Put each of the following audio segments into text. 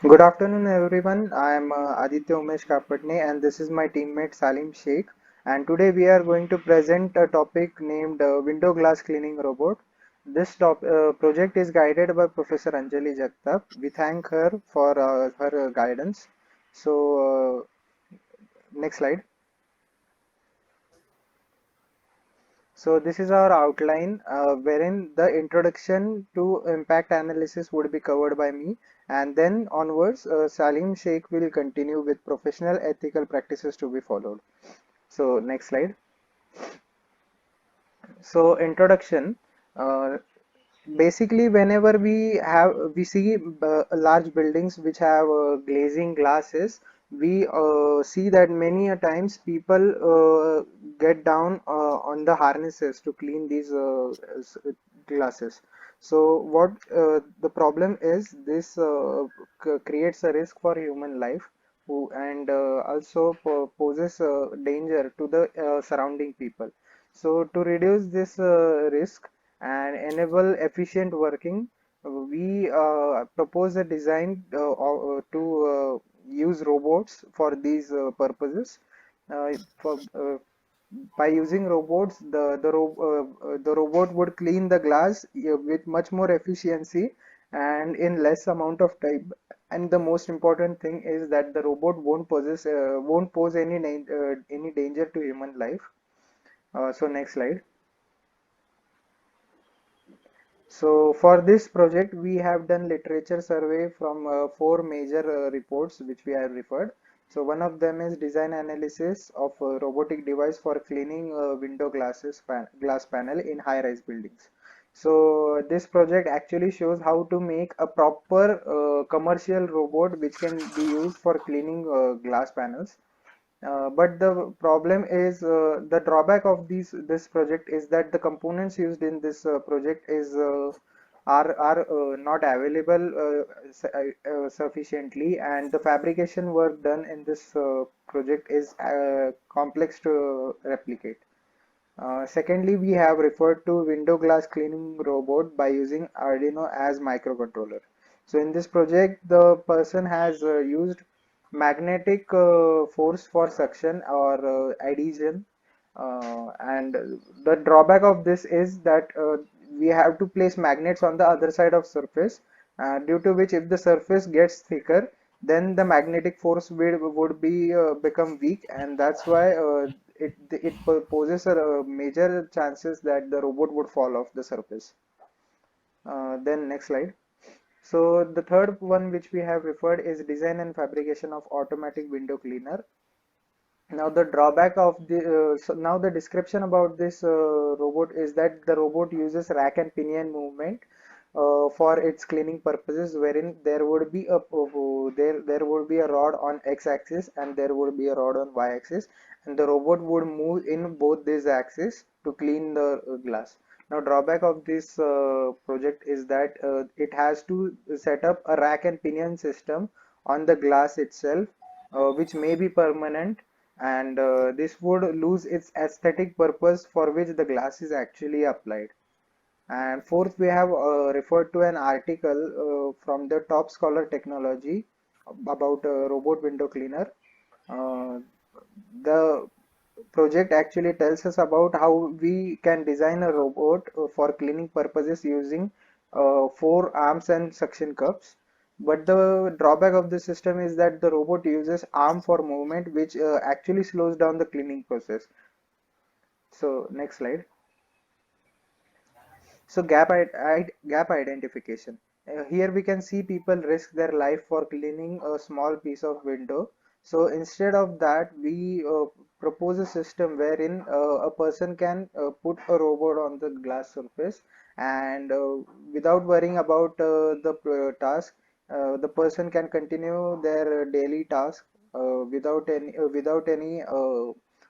Good afternoon, everyone. I am Aditya Umesh Kapatne, and this is my teammate Salim Sheikh. And today we are going to present a topic named Window Glass Cleaning Robot. This project is guided by Professor Anjali Jagtap. We thank her for her guidance. Next slide. So this is our outline, wherein the introduction to impact analysis would be covered by me, and then onwards, Salim Sheikh will continue with professional ethical practices to be followed. So next slide. So introduction. Uh, Basically, whenever we see large buildings which have glazing glasses, we see that many a times people get down on the harnesses to clean these glasses. So what the problem is, this creates a risk for human life, and also poses danger to the surrounding people. So to reduce this risk and enable efficient working, we propose a design to use robots for these purposes. For By using robots, the robot would clean the glass with much more efficiency and in less amount of time. And the most important thing is that the robot won't pose any danger to human life. So next slide. So for this project, we have done literature survey from four major reports which we have referred. So one of them is design analysis of a robotic device for cleaning glass panel in high-rise buildings. So this project actually shows how to make a proper commercial robot which can be used for cleaning glass panels. But the problem is the drawback of this project is that the components used in this project are not available sufficiently, and the fabrication work done in this project is complex to replicate. Secondly, we have referred to window glass cleaning robot by using Arduino as microcontroller. So in this project, the person has used magnetic force for suction or adhesion. And the drawback of this is that we have to place magnets on the other side of surface, due to which if the surface gets thicker, then the magnetic force would be become weak, and that's why it poses a major chances that the robot would fall off the surface. Then next slide. So the third one which we have referred is design and fabrication of automatic window cleaner. Now the drawback of now the description about this robot is that the robot uses rack and pinion movement for its cleaning purposes, wherein there would be a rod on x-axis and there would be a rod on y-axis, and the robot would move in both these axes to clean the glass. Now drawback of this project is that it has to set up a rack and pinion system on the glass itself, which may be permanent, and this would lose its aesthetic purpose for which the glass is actually applied. And fourth, we have referred to an article from the Top Scholar Technology about robot window cleaner. Uh, the project actually tells us about how we can design a robot for cleaning purposes using four arms and suction cups. But the drawback of the system is that the robot uses arm for movement, which actually slows down the cleaning process. So next slide. So gap identification. Here we can see people risk their life for cleaning a small piece of window. So instead of that, we propose a system wherein a person can put a robot on the glass surface, and without worrying about the task, the person can continue their daily task without any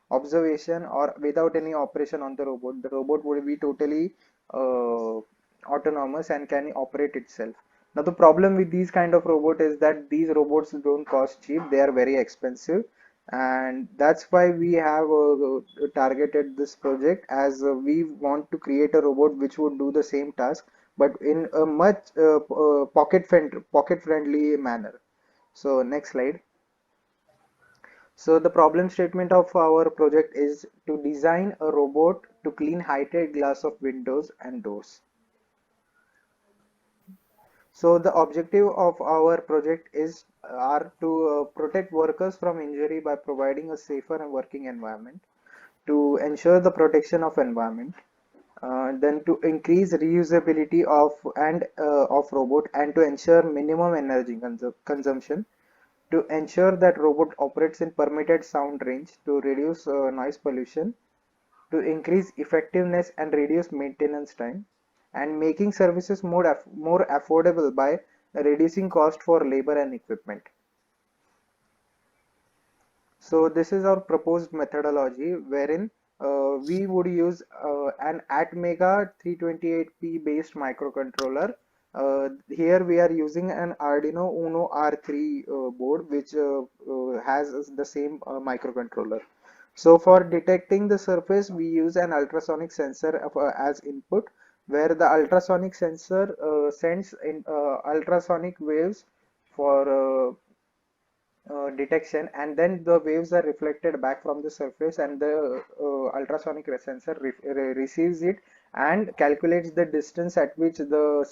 observation or without any operation on the robot. The robot would be totally uh, autonomous and can operate itself. Now the problem with these kind of robot is that these robots don't cost cheap; they are very expensive, and that's why we have targeted this project, as we want to create a robot which would do the same task, but in a much pocket friendly manner. So next slide. So the problem statement of our project is to design a robot to clean heighted glass of windows and doors. So the objective of our project is are to protect workers from injury by providing a safer and working environment, to ensure the protection of environment, then to increase reusability of robot and to ensure minimum energy consumption, to ensure that robot operates in permitted sound range, to reduce noise pollution, to increase effectiveness and reduce maintenance time, and making services more affordable by reducing cost for labor and equipment. So this is our proposed methodology wherein we would use an Atmega 328P based microcontroller. Here we are using an Arduino Uno R3 board which has the same microcontroller. So for detecting the surface, we use an ultrasonic sensor as input, where the ultrasonic sensor sends in ultrasonic waves for detection, and then the waves are reflected back from the surface, and the ultrasonic sensor receives it and calculates the distance at which the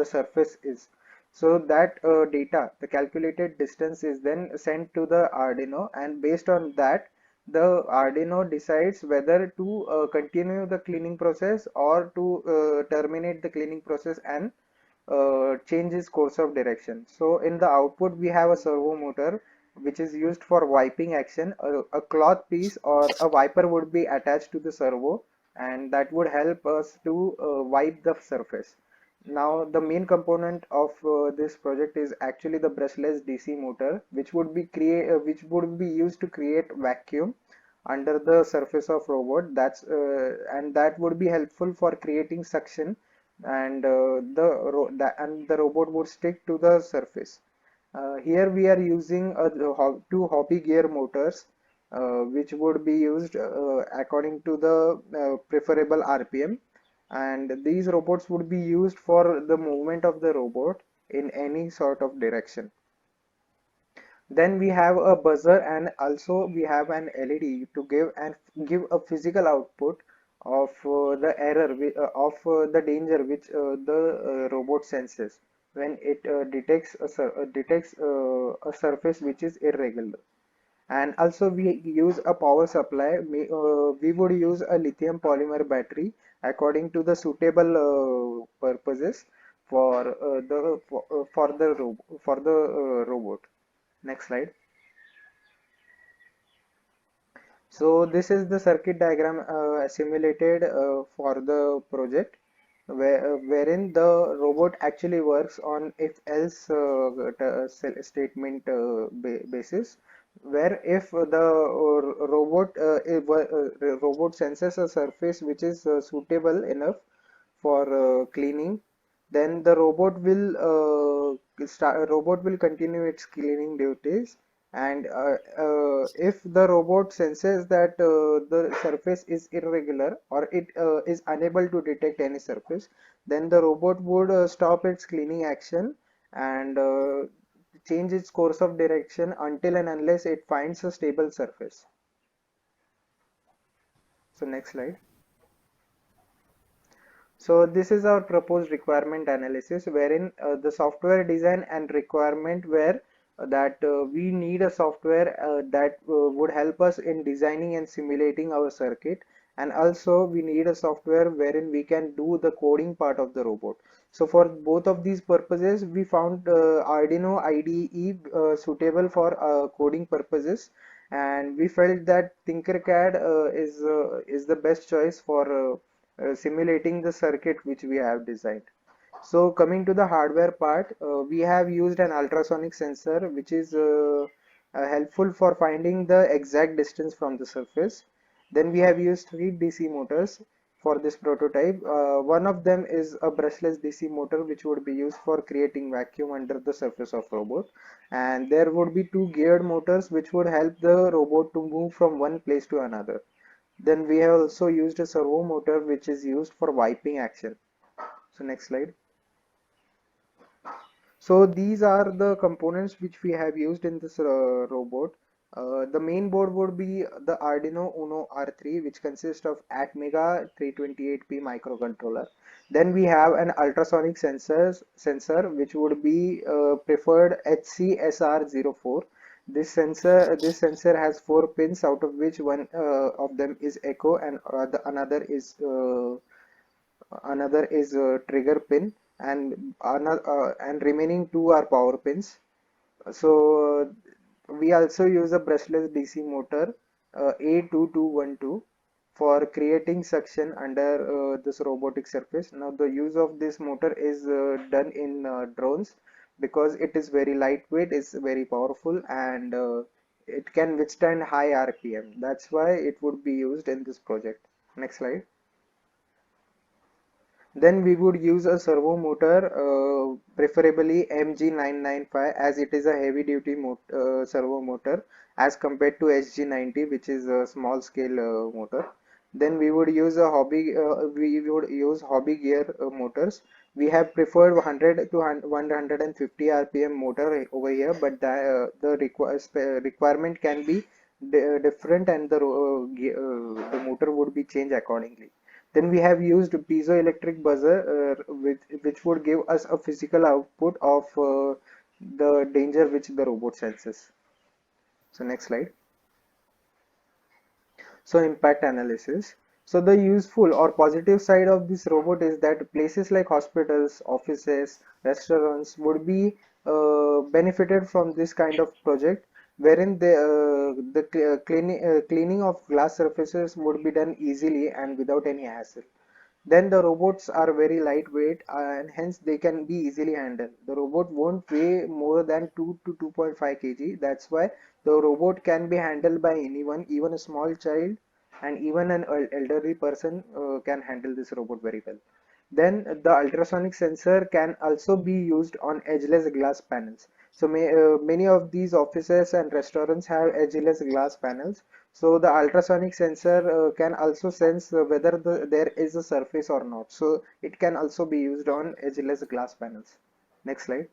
surface is. So that data, the calculated distance, is then sent to the Arduino, and based on that the Arduino decides whether to continue the cleaning process or to terminate the cleaning process and changes course of direction. So in the output we have a servo motor which is used for wiping action. A cloth piece or a wiper would be attached to the servo, and that would help us to wipe the surface. Now the main component of this project is actually the brushless DC motor, which would be used to create vacuum under the surface of robot. And that would be helpful for creating suction, and the robot would stick to the surface. Here we are using two hobby gear motors, which would be used according to the preferable RPM, and these robots would be used for the movement of the robot in any sort of direction. Then we have a buzzer, and also we have an LED to give a physical output of the the danger which the robot senses when it detects a surface which is irregular. And also we use a power supply. We would use a lithium polymer battery according to the suitable purposes for the robot. Next slide. So this is the circuit diagram simulated for the project, wherein the robot actually works on if else statement basis, where if the robot senses a surface which is suitable enough for cleaning, then the robot will continue its cleaning duties. And if the robot senses that the surface is irregular, or it is unable to detect any surface, then the robot would stop its cleaning action and change its course of direction until and unless it finds a stable surface. So next slide. So this is our proposed requirement analysis, wherein the software design and requirement were that we need a software that would help us in designing and simulating our circuit, and also we need a software wherein we can do the coding part of the robot. So for both of these purposes, we found Arduino IDE suitable for coding purposes, and we felt that Tinkercad is the best choice for simulating the circuit which we have designed. So coming to the hardware part, we have used an ultrasonic sensor which is helpful for finding the exact distance from the surface. Then we have used three DC motors for this prototype. One of them is a brushless DC motor which would be used for creating vacuum under the surface of robot, and there would be two geared motors which would help the robot to move from one place to another. Then we have also used a servo motor which is used for wiping action. So next slide. So these are the components which we have used in this robot. The main board would be the Arduino Uno R3, which consists of Atmega 328P microcontroller. Then we have an ultrasonic sensor which would be preferred HCSR04. This sensor has 4 pins, out of which one of them is echo, and another is trigger pin, and remaining two are power pins. So we also use a brushless DC motor A2212 for creating suction under this robotic surface. Now the use of this motor is done in drones because it is very lightweight, is very powerful, and it can withstand high RPM. That's why it would be used in this project. Next slide. Then we would use a servo motor, preferably MG995, as it is a heavy duty servo motor as compared to SG90, which is a small scale motor. Then we would use hobby gear motors. We have preferred 100 to 150 RPM motor over here, but the requirement can be different, and the motor would be changed accordingly. Then we have used piezoelectric buzzer, which would give us a physical output of the danger which the robot senses. So next slide. So impact analysis. So the useful or positive side of this robot is that places like hospitals, offices, restaurants would be benefited from this kind of project, wherein cleaning of glass surfaces would be done easily and without any hassle. Then the robots are very lightweight, and hence they can be easily handled. The robot won't weigh more than 2 to 2.5 kg. That's why the robot can be handled by anyone, even a small child, and even an elderly person can handle this robot very well. Then the ultrasonic sensor can also be used on edgeless glass panels. So many of these offices and restaurants have edgeless glass panels. So the ultrasonic sensor can also sense whether there is a surface or not. So it can also be used on edgeless glass panels. Next slide.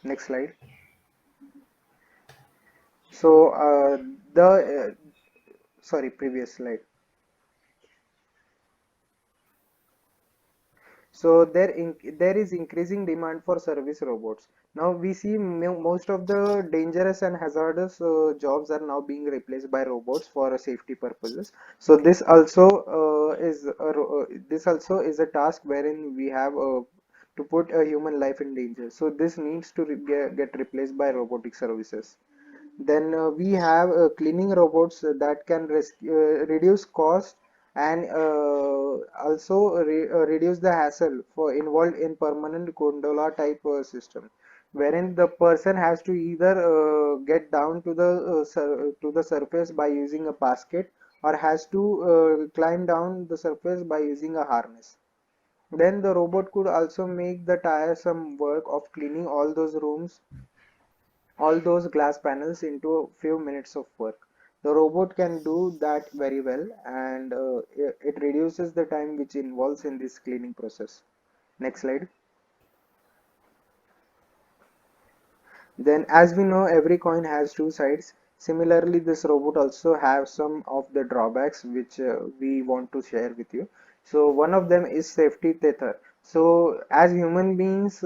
Next slide. So the sorry, previous slide. So there is increasing demand for service robots. Now we see most of the dangerous and hazardous jobs are now being replaced by robots for safety purposes. So this also is a task wherein we have to put a human life in danger. So this needs to get replaced by robotic services. Then we have cleaning robots that can reduce cost, and also reduce the hassle for involved in permanent gondola type system, wherein the person has to either get down to the surface by using a basket, or has to climb down the surface by using a harness. Then the robot could also make the tiresome work of cleaning all those glass panels into a few minutes of work. The robot can do that very well, and it reduces the time which involves in this cleaning process. Next slide. Then, as we know, every coin has two sides. Similarly, this robot also has some of the drawbacks which we want to share with you. So, one of them is safety tether. So, as human beings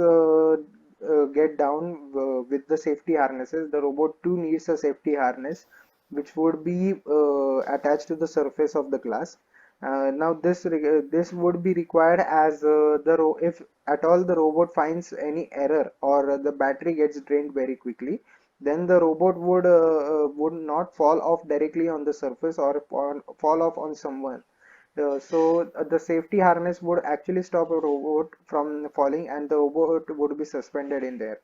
get down with the safety harnesses, the robot too needs a safety harness which would be attached to the surface of the glass. Now this would be required as if at all the robot finds any error, or the battery gets drained very quickly, then the robot would not fall off directly on the surface, or fall off on someone. So the safety harness would actually stop a robot from falling, and the robot would be suspended in there.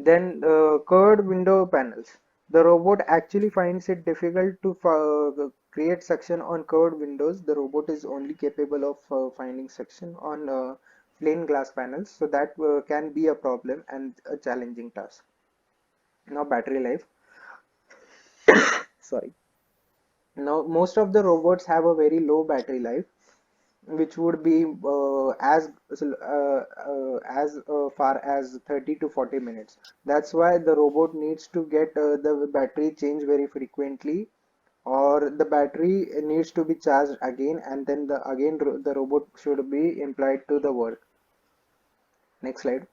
Then curved window panels. The robot actually finds it difficult to create suction on curved windows. The robot is only capable of finding suction on plain glass panels, so that can be a problem and a challenging task. Now battery life. Sorry. Now most of the robots have a very low battery life. which would be as far as 30 to 40 minutes. That's why the robot needs to get the battery changed very frequently, or the battery needs to be charged again, and then the robot should be employed to the work. Next slide.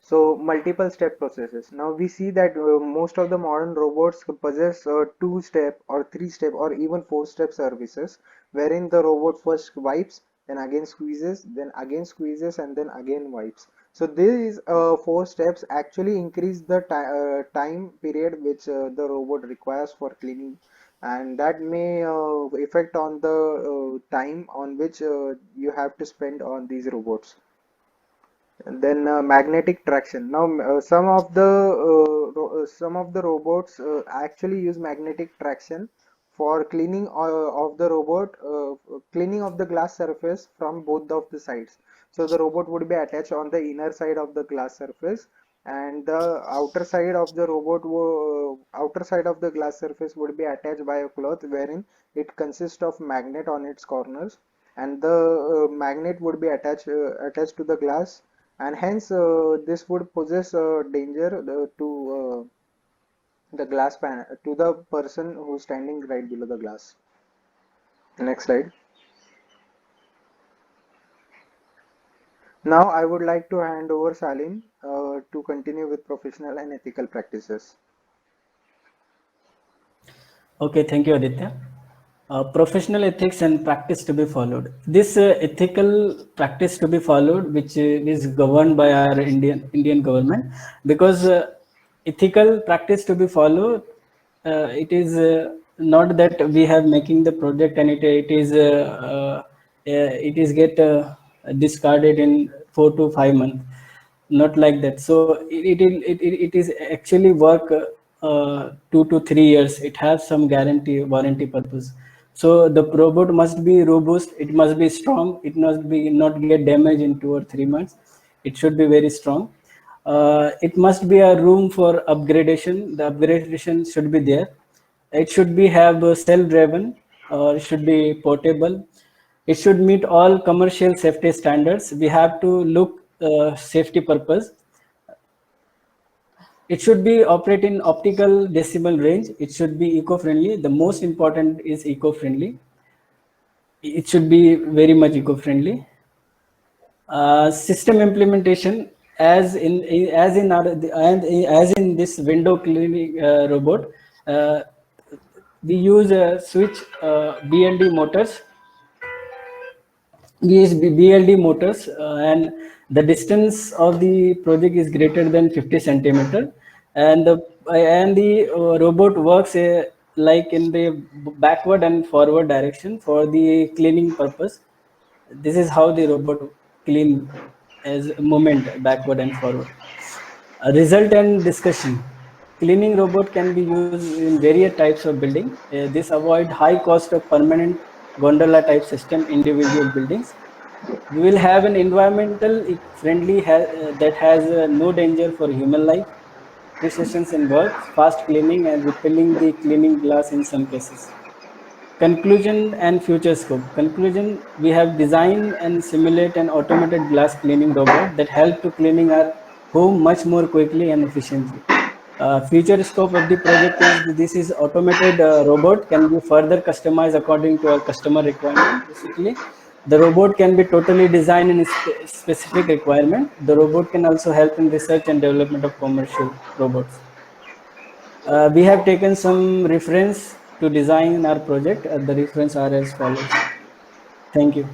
So multiple step processes. Now we see that most of the modern robots possess two step or three step or even four step services, wherein the robot first wipes, then again squeezes, then again squeezes, and then again wipes. So these four steps actually increase the time period which the robot requires for cleaning, and that may affect on the time on which you have to spend on these robots. And then magnetic traction. Now, some of the robots actually use magnetic traction for cleaning of the robot, cleaning of the glass surface from both of the sides. So the robot would be attached on the inner side of the glass surface, and the outer side of the glass surface would be attached by a cloth, wherein it consists of magnet on its corners, and the magnet would be attached to the glass, and hence this would possess a danger to the glass pan to the person who's standing right below the glass. Next slide. Now I would like to hand over Salim to continue with professional and ethical practices. Okay, thank you, Aditya. Professional ethics and practice to be followed. This ethical practice to be followed, which is governed by our Indian government, because ethical practice to be followed, it is not that we have making the project and it is get discarded in 4 to 5 months, not like that. So it is actually work 2 to 3 years. It has some guarantee warranty purpose. So the robot must be robust, it must be strong, it must be not get damaged in 2 or 3 months. It should be very strong. It must be a room for upgradation. The upgradation should be there. It should be have self-driven, or it should be portable. It should meet all commercial safety standards. We have to look safety purpose. It should be operate in optical decibel range. It should be eco-friendly. The most important is eco-friendly. It should be very much eco-friendly. System implementation, as in this window cleaning robot, uh, we use a switch BLD motors. We use BLD motors, and the distance of the project is greater than 50 centimeter, and the robot works like in the backward and forward direction for the cleaning purpose. This is how the robot clean as movement backward and forward. A result and discussion. Cleaning robot can be used in various types of building. This avoid high cost of permanent gondola type system individual buildings. We will have an environmental friendly that has no danger for human life. Precisions in work, fast cleaning and repelling the cleaning glass in some cases. Conclusion and future scope. Conclusion, we have designed and simulate an automated glass cleaning robot that help to cleaning our home much more quickly and efficiently. Future scope of the project is this is automated robot can be further customized according to our customer requirement. Basically, the robot can be totally designed in a specific requirement. The robot can also help in research and development of commercial robots. We have taken some reference to design our project. The reference are as follows. Thank you.